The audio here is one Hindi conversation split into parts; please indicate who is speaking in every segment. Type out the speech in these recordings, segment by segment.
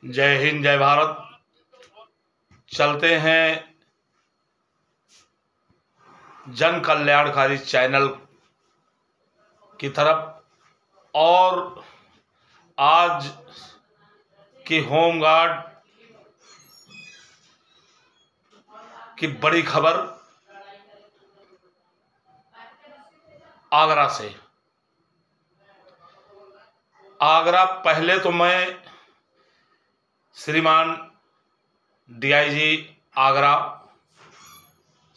Speaker 1: जय हिंद, जय भारत। चलते हैं जन कल्याणकारी चैनल की तरफ। और आज की होमगार्ड की बड़ी खबर आगरा से। आगरा, पहले तो मैं श्रीमान डीआईजी आगरा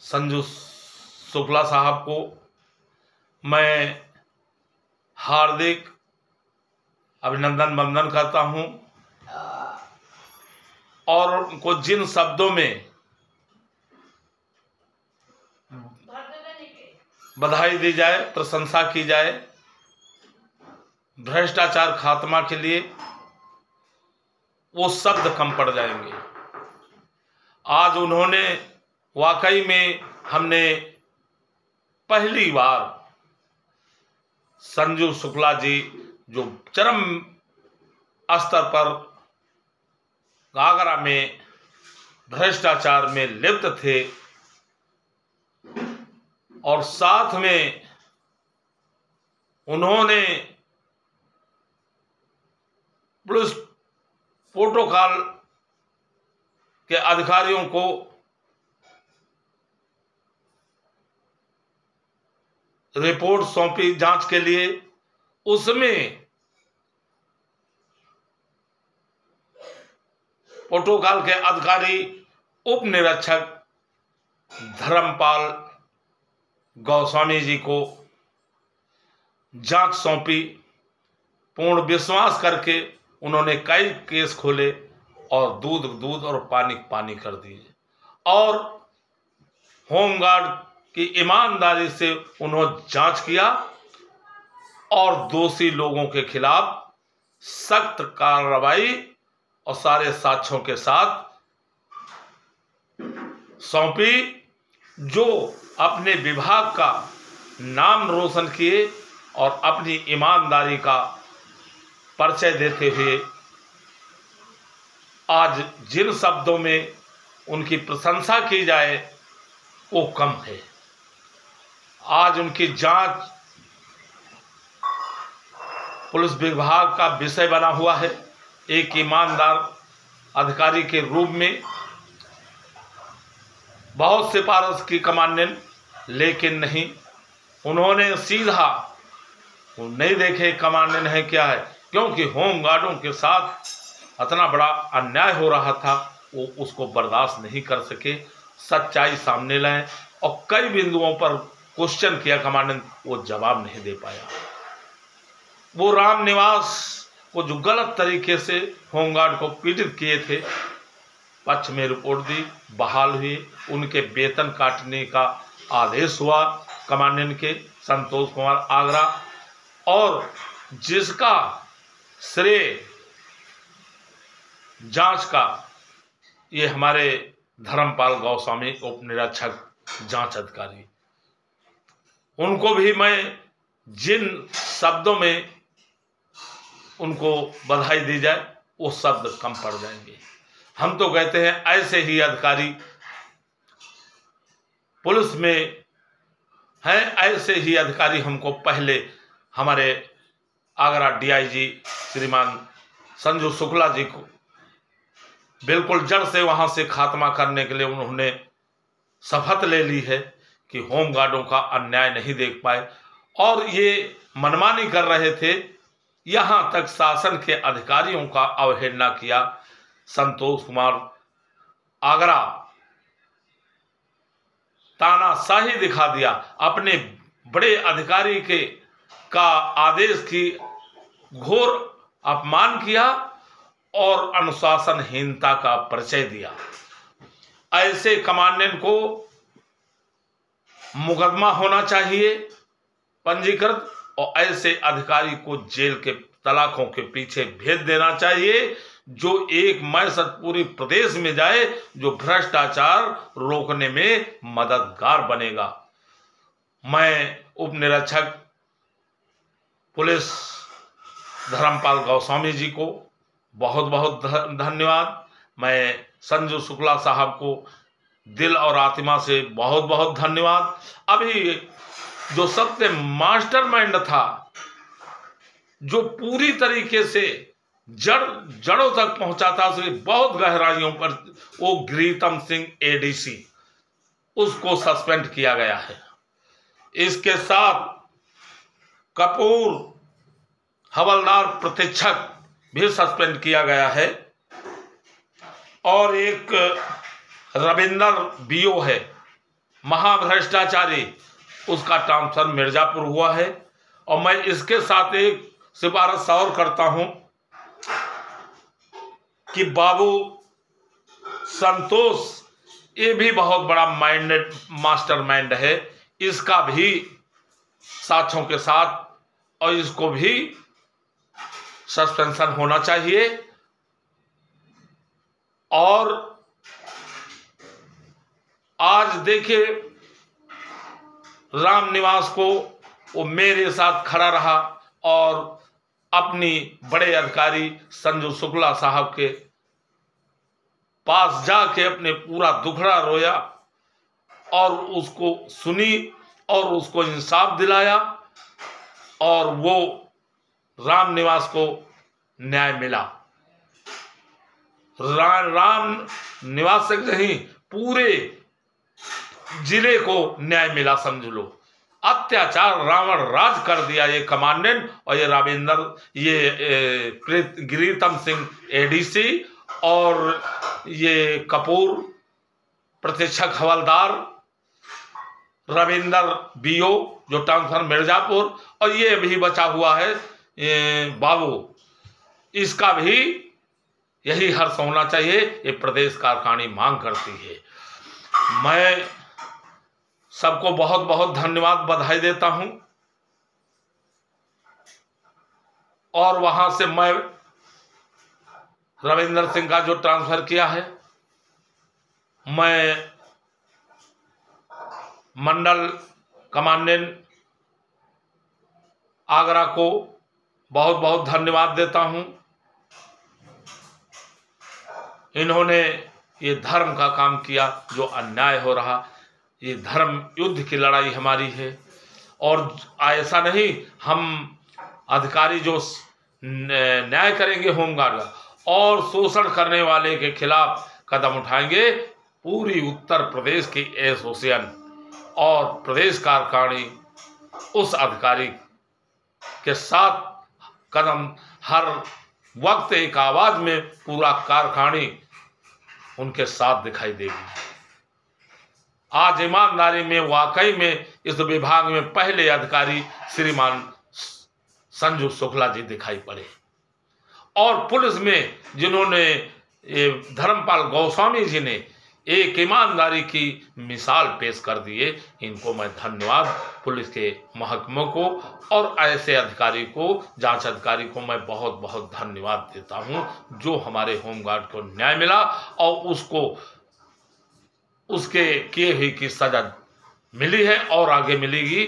Speaker 1: संजू शुक्ला साहब को मैं हार्दिक अभिनंदन वंदन करता हूं, और उनको जिन शब्दों में बधाई दी जाए, प्रशंसा की जाए भ्रष्टाचार खात्मा के लिए, वो शब्द कम पड़ जाएंगे। आज उन्होंने वाकई में, हमने पहली बार संजू शुक्ला जी जो चरम स्तर पर आगरा में भ्रष्टाचार में लिप्त थे, और साथ में उन्होंने पुलिस प्रोटोकॉल के अधिकारियों को रिपोर्ट सौंपी जांच के लिए। उसमें प्रोटोकॉल के अधिकारी उप निरीक्षक धर्मपाल गोस्वामी जी को जांच सौंपी। पूर्ण विश्वास करके उन्होंने कई केस खोले और दूध दूध और पानी पानी कर दिए, और होमगार्ड की ईमानदारी से उन्होंने जांच किया और दोषी लोगों के खिलाफ सख्त कार्रवाई और सारे साक्ष्यों के साथ सौंपी, जो अपने विभाग का नाम रोशन किए और अपनी ईमानदारी का परिचय देते हुए आज जिन शब्दों में उनकी प्रशंसा की जाए वो कम है। आज उनकी जांच पुलिस विभाग का विषय बना हुआ है। एक ईमानदार अधिकारी के रूप में बहुत सिफारिश की कमांडेंट, लेकिन नहीं, उन्होंने सीधा वो नहीं देखे कमांडेंट है क्या है, क्योंकि होमगार्डों के साथ इतना बड़ा अन्याय हो रहा था, वो उसको बर्दाश्त नहीं कर सके। सच्चाई सामने लाए और कई बिंदुओं पर क्वेश्चन किया कमांडेंट, वो जवाब नहीं दे पाया। वो राम निवास को जो गलत तरीके से होमगार्ड को पीड़ित किए थे, पक्ष में रिपोर्ट दी, बहाल हुए, उनके वेतन काटने का आदेश हुआ कमांडेंट के संतोष कुमार आगरा, और जिसका श्रेय जांच का ये हमारे धर्मपाल गोस्वामी उप निरीक्षक जांच अधिकारी, उनको भी मैं जिन शब्दों में उनको बधाई दी जाए वो शब्द कम पड़ जाएंगे। हम तो कहते हैं ऐसे ही अधिकारी पुलिस में हैं, ऐसे ही अधिकारी हमको पहले हमारे आगरा डीआईजी श्रीमान संजू शुक्ला जी को बिल्कुल जड़ से वहां से खात्मा करने के लिए उन्होंने शपथ ले ली है कि होमगार्डों का अन्याय नहीं देख पाए, और ये मनमानी कर रहे थे, यहां तक शासन के अधिकारियों का अवहेलना किया। संतोष कुमार आगरा तानाशाही दिखा दिया, अपने बड़े अधिकारी के का आदेश की घोर अपमान किया और अनुशासनहीनता का परिचय दिया। ऐसे कमांडेंट को मुकदमा होना चाहिए पंजीकृत, और ऐसे अधिकारी को जेल के तलाकों के पीछे भेज देना चाहिए, जो एक मैसेज पूरी प्रदेश में जाए, जो भ्रष्टाचार रोकने में मददगार बनेगा। मैं उप निरीक्षक पुलिस धर्मपाल गोस्वामी जी को बहुत बहुत धन्यवाद। मैं संजू शुक्ला साहब को दिल और आत्मा से बहुत बहुत धन्यवाद। अभी जो सत्य मास्टरमाइंड था, जो पूरी तरीके से जड़ों तक पहुंचा था, उसकी बहुत गहराइयों पर, वो गिरीतम सिंह एडीसी, उसको सस्पेंड किया गया है। इसके साथ कपूर हवलदार प्रतीक्षक भी सस्पेंड किया गया है, और एक रविंदर बीओ है महाभ्रष्टाचारी, उसका ट्रांसफर मिर्जापुर हुआ है। और मैं इसके साथ एक सिफारिश और करता हूं कि बाबू संतोष, ये भी बहुत बड़ा मास्टरमाइंड है, इसका भी साथियों के साथ, और इसको भी सस्पेंशन होना चाहिए। और आज देखिए रामनिवास को, वो मेरे साथ खड़ा रहा और अपनी बड़े अधिकारी संजू शुक्ला साहब के पास जाके अपने पूरा दुखड़ा रोया और उसको सुनी और उसको इंसाफ दिलाया, और वो रामनिवास को न्याय मिला। राम निवास से नहीं, पूरे जिले को न्याय मिला, समझ लो। अत्याचार रावण राज कर दिया ये कमांडेंट, और ये गिरीतम सिंह एडीसी और ये कपूर प्रतीक्षक हवलदार, रविंदर बीओ जो ट्रांसफर मिर्जापुर, और ये भी बचा हुआ है बाबू, इसका भी यही हर्ष होना चाहिए, ये प्रदेश कारखानी मांग करती है। मैं सबको बहुत बहुत धन्यवाद, बधाई देता हूं। और वहां से मैं रविंदर सिंह का जो ट्रांसफर किया है, मैं मंडल कमांडेंट आगरा को बहुत बहुत धन्यवाद देता हूं। इन्होंने ये धर्म का काम किया, जो अन्याय हो रहा, ये धर्म युद्ध की लड़ाई हमारी है। और ऐसा नहीं हम अधिकारी जो न्याय करेंगे होमगार्ड का, और शोषण करने वाले के खिलाफ कदम उठाएंगे। पूरी उत्तर प्रदेश की एसोसिएशन और प्रदेश कारखानी उस अधिकारी के साथ कदम, हर वक्त एक आवाज में पूरा कारखानी उनके साथ दिखाई देगी। आज ईमानदारी में वाकई में इस विभाग में पहले अधिकारी श्रीमान संजू शुक्ला जी दिखाई पड़े, और पुलिस में जिन्होंने धर्मपाल गोस्वामी जी ने एक ईमानदारी की मिसाल पेश कर दिए, इनको मैं धन्यवाद, पुलिस के महकमे को और ऐसे अधिकारी को, जांच अधिकारी को मैं बहुत बहुत धन्यवाद देता हूं, जो हमारे होमगार्ड को न्याय मिला और उसको उसके किए हुई की सजा मिली है और आगे मिलेगी।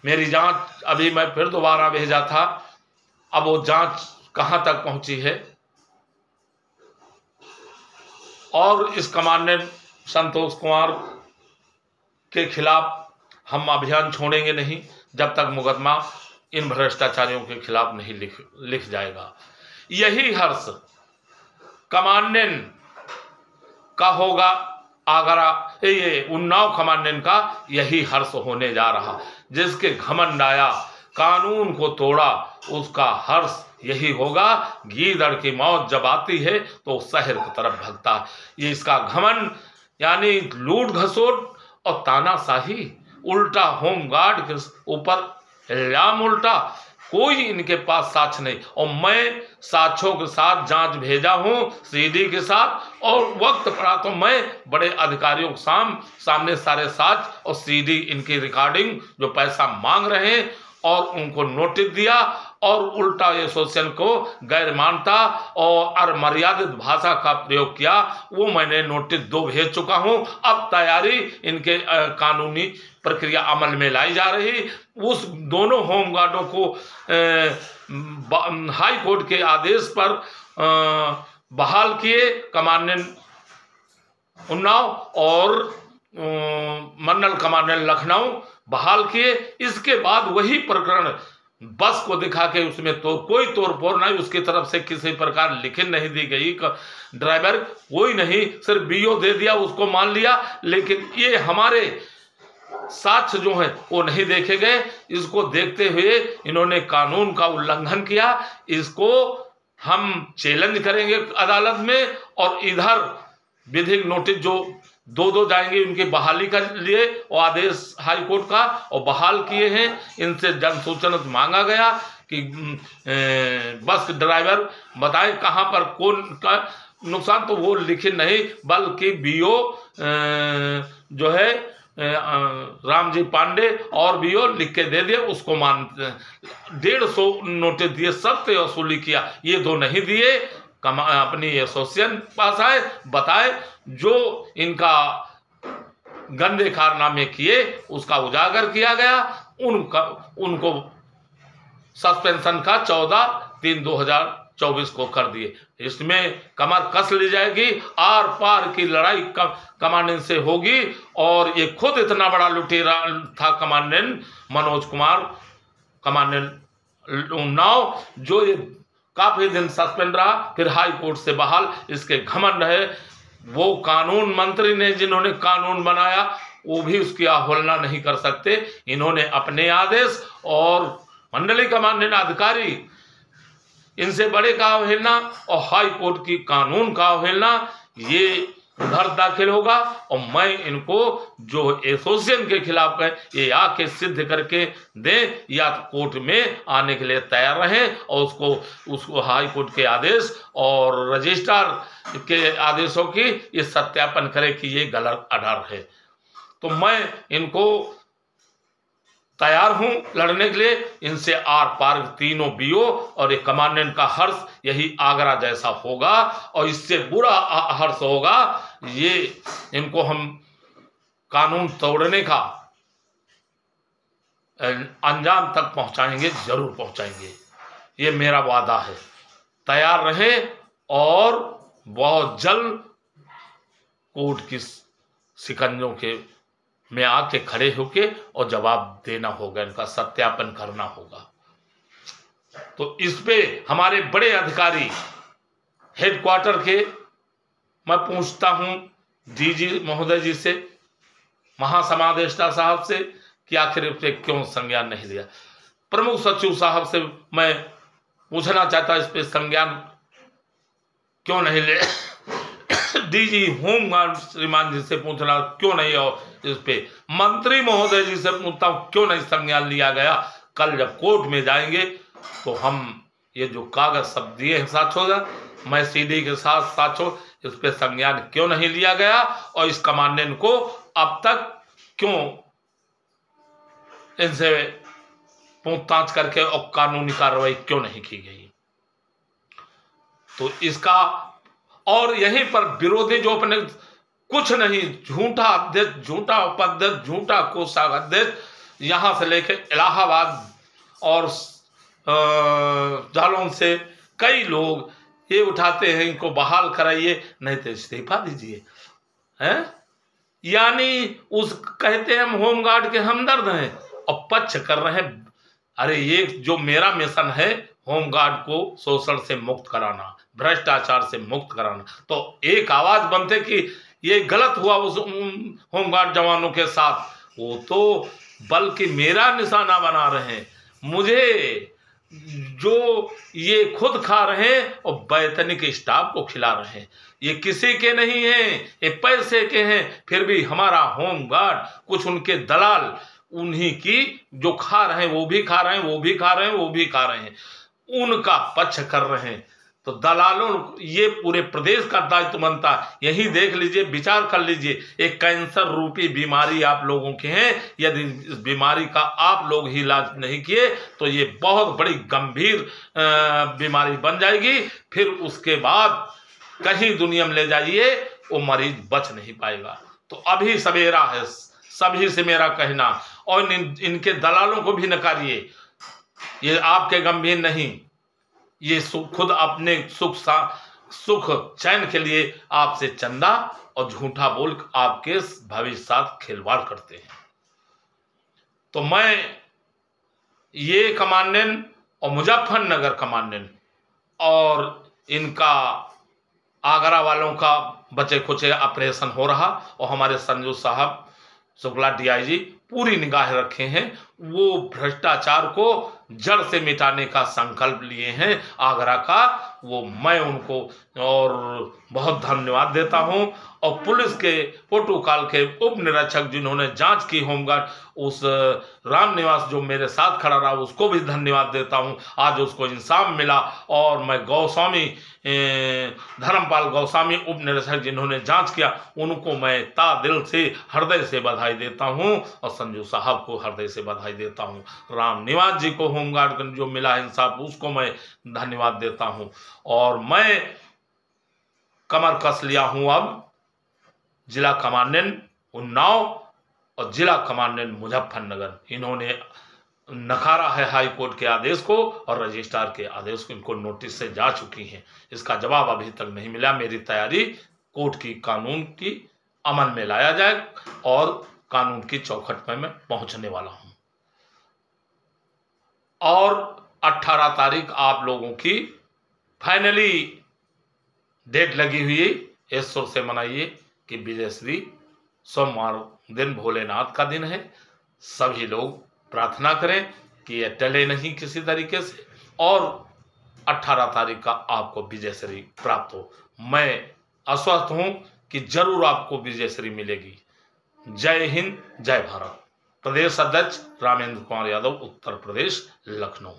Speaker 1: मेरी जांच अभी मैं फिर दोबारा भेजा था, अब वो जांच कहां तक पहुंची है, और इस कमांडेंट संतोष कुमार के खिलाफ हम अभियान छोड़ेंगे नहीं जब तक मुकदमा इन भ्रष्टाचारियों के खिलाफ नहीं लिख जाएगा। यही हर्ष कमांडेंट का होगा, आगरा ये उन्नाव कमांडेंट का यही हर्ष होने जा रहा। जिसके घमंड आया, कानून को तोड़ा, उसका हर्ष यही होगा। गीदड़ की मौत जब आती है तो शहर की तरफ भगता है। ये इसका घमंड, यानी लूट घसोट और तानाशाही, उल्टा होमगार्ड के ऊपर इल्जाम उल्टा, कोई इनके पास साक्ष्य नहीं। और मैं साक्ष्यों के साथ जांच भेजा हूं सीडी के साथ, और वक्त पड़ा तो मैं बड़े अधिकारियों के सामने सारे साक्ष्य और सीडी, इनकी रिकॉर्डिंग जो पैसा मांग रहे हैं, और उनको नोटिस दिया और उल्टा एसोसिएशन को गैर मानता और अमर्यादित भाषा का प्रयोग किया, वो मैंने नोटिस 2 भेज चुका हूं। अब तैयारी इनके कानूनी प्रक्रिया अमल में लाई जा रही। उस दोनों होमगार्डों को हाई कोर्ट के आदेश पर बहाल किए, कमांडेंट उन्नाव और मंडल कमांडेंट लखनऊ बहाल किए। इसके बाद वही प्रकरण बस को दिखा के उसमें तो कोई तोड़-फोड़ नहीं, उसकी तरफ से किसी प्रकार लिखित नहीं दी गई, ड्राइवर कोई नहीं, सिर्फ बीओ दे दिया, उसको मान लिया। लेकिन ये हमारे साक्ष्य जो है वो नहीं देखे गए। इसको देखते हुए इन्होंने कानून का उल्लंघन किया। इसको हम चैलेंज करेंगे अदालत में, और इधर विधिक नोटिस जो 2 जाएंगे उनकी बहाली के लिए, और आदेश हाई कोर्ट का और बहाल किए हैं। इनसे जन सूचना मांगा गया कि बस ड्राइवर बताएं कहां पर कौन का नुकसान, तो वो लिखे नहीं, बल्कि बीओ जो है रामजी पांडे और बीओ लिख के दे दिए, उसको मानते। 150 नोटिस दिए, सख्त वसूली किया, ये 2 नहीं दिए। अपनी एसोसिएशन पास आए, बताए जो इनका गंदे कारनामे किए उसका उजागर किया गया। उनको सस्पेंशन का 14/3/2024 को कर दिए। इसमें कमर कस ली जाएगी, आर पार की लड़ाई कमांडेंट से होगी। और ये खुद इतना बड़ा लुटेरा था कमांडेंट मनोज कुमार, कमांडेंट उन्नाव, जो ये काफी दिन सस्पेंड रहा, फिर हाई कोर्ट से बहाल। इसके घमंड है। वो कानून मंत्री ने जिन्होंने कानून बनाया वो भी उसकी अवहेलना नहीं कर सकते। इन्होंने अपने आदेश और मंडलीय कमांडेंट अधिकारी, इनसे बड़े का अवहेलना और हाई कोर्ट की कानून का अवहेलना, ये उधर दाखिल होगा। और मैं इनको जो एसोसिएशन के खिलाफ है ये आके सिद्ध करके दें, या कोर्ट में आने के लिए तैयार रहें और उसको हाई कोर्ट के आदेश और रजिस्ट्रार के आदेशों की ये सत्यापन करे कि ये गलत आर्डर है। तो मैं इनको तैयार हूं लड़ने के लिए। इनसे आर पार तीनों बीओ और एक कमांडेंट का हर्ष यही आगरा जैसा होगा, और इससे बुरा हर्ष होगा। ये इनको हम कानून तोड़ने का अंजाम तक पहुंचाएंगे, जरूर पहुंचाएंगे, ये मेरा वादा है। तैयार रहें और बहुत जल्द कोर्ट की शिकंजों के में आके खड़े होके और जवाब देना होगा, इनका सत्यापन करना होगा। तो इस पे हमारे बड़े अधिकारी हेडक्वार्टर के मैं पूछता हूं डीजी महोदय जी से, महासमादेष्टा साहब से, कि आखिर इस पे क्यों संज्ञान नहीं लिया। प्रमुख सचिव साहब से मैं पूछना चाहता इस पे संज्ञान क्यों नहीं ले। डीजी होमगार्ड श्रीमान जी से पूछना क्यों नहीं, और इस पे मंत्री महोदय जी से पूछता हूं क्यों नहीं संज्ञान लिया गया। कल जब कोर्ट में जाएंगे तो हम ये जो कागज सब दिए हैं साक्ष्यों, मैं सीडी के साथ साक्ष्यों, इस पे संज्ञान क्यों नहीं लिया गया, और इस कमांडेंट को अब तक क्यों इनसे पूछताछ करके और कानूनी कार्रवाई क्यों नहीं की गई। तो इसका, और यहीं पर विरोधी जो अपने कुछ नहीं, झूठा अध्यक्ष, झूठा उपाध्यक्ष, झूठा कोषाध्यक्ष, यहां से लेके इलाहाबाद और जालौन से कई लोग ये उठाते हैं, इनको बहाल कराइए, नहीं तो इस्तीफा दीजिए, हैं। यानी उस कहते हैं हम होमगार्ड के हमदर्द हैं और पक्ष कर रहे हैं। अरे ये जो मेरा मिशन है होमगार्ड को शोषण से मुक्त कराना, भ्रष्टाचार से मुक्त कराना, तो एक आवाज बनते कि ये गलत हुआ उस होमगार्ड जवानों के साथ, वो तो बल्कि मेरा निशाना बना रहे हैं, मुझे जो ये खुद खा रहे हैं और वैतनिक स्टाफ को खिला रहे हैं। ये किसी के नहीं हैं, ये पैसे के हैं। फिर भी हमारा होमगार्ड, कुछ उनके दलाल उन्हीं की जो खा रहे हैं, वो भी खा रहे हैं, वो भी खा रहे हैं, वो भी खा रहे हैं, उनका पक्ष कर रहे हैं। तो दलालों, ये पूरे प्रदेश का दायित्व बनता है। यही देख लीजिए, विचार कर लीजिए, एक कैंसर रूपी बीमारी आप लोगों के हैं, यदि इस बीमारी का आप लोग ही इलाज नहीं किए तो ये बहुत बड़ी गंभीर बीमारी बन जाएगी। फिर उसके बाद कहीं दुनिया में ले जाइए, वो मरीज बच नहीं पाएगा। तो अभी सवेरा है, सभी से मेरा कहना, और इनके दलालों को भी नकारिए। ये आपके गंभीर नहीं, ये खुद अपने सुख चैन के लिए आपसे चंदा और झूठा बोल आपके भविष्य साथ खिलवाड़ करते हैं। तो मैं ये कमांडेंट और मुजफ्फरनगर कमांडेंट और इनका आगरा वालों का बचे खुचे ऑपरेशन हो रहा, और हमारे संजू साहब शुक्ला डीआईजी पूरी निगाह रखे हैं। वो भ्रष्टाचार को जड़ से मिटाने का संकल्प लिए हैं आगरा का। वो मैं उनको और बहुत धन्यवाद देता हूं। और पुलिस के प्रोटोकॉल के उप निरीक्षक जिन्होंने जांच की होमगार्ड, उस राम निवास जो मेरे साथ खड़ा रहा, उसको भी धन्यवाद देता हूं। आज उसको इंसाफ मिला। और मैं गोस्वामी धर्मपाल गोस्वामी उप निरीक्षक जिन्होंने जांच किया, उनको मैं ता दिल से हृदय से बधाई देता हूं। और संजू साहब को हृदय से बधाई देता हूं। राम निवास जी को होमगार्ड जो मिला इंसाफ, उसको मैं धन्यवाद देता हूं। और मैं कमर कस लिया हूं अब जिला कमांडेंट उन्नाव और जिला कमांडेंट मुजफ्फरनगर। इन्होंने नकारा है हाई कोर्ट के आदेश को और रजिस्ट्रार के आदेश को। इनको नोटिस से जा चुकी हैं, इसका जवाब अभी तक नहीं मिला। मेरी तैयारी कोर्ट की कानून की अमल में लाया जाए और कानून की चौखट पर मैं पहुंचने वाला हूं। और 18 तारीख आप लोगों की फाइनली डेट लगी हुई है, इस सुर से मनाइए कि विजयश्री सोमवार दिन भोलेनाथ का दिन है। सभी लोग प्रार्थना करें कि यह टले नहीं किसी तरीके से, और 18 तारीख का आपको विजयश्री प्राप्त हो। मैं आश्वस्त हूं कि जरूर आपको विजयश्री मिलेगी। जय हिंद, जय भारत। प्रदेश अध्यक्ष रामेंद्र कुमार यादव, उत्तर प्रदेश, लखनऊ।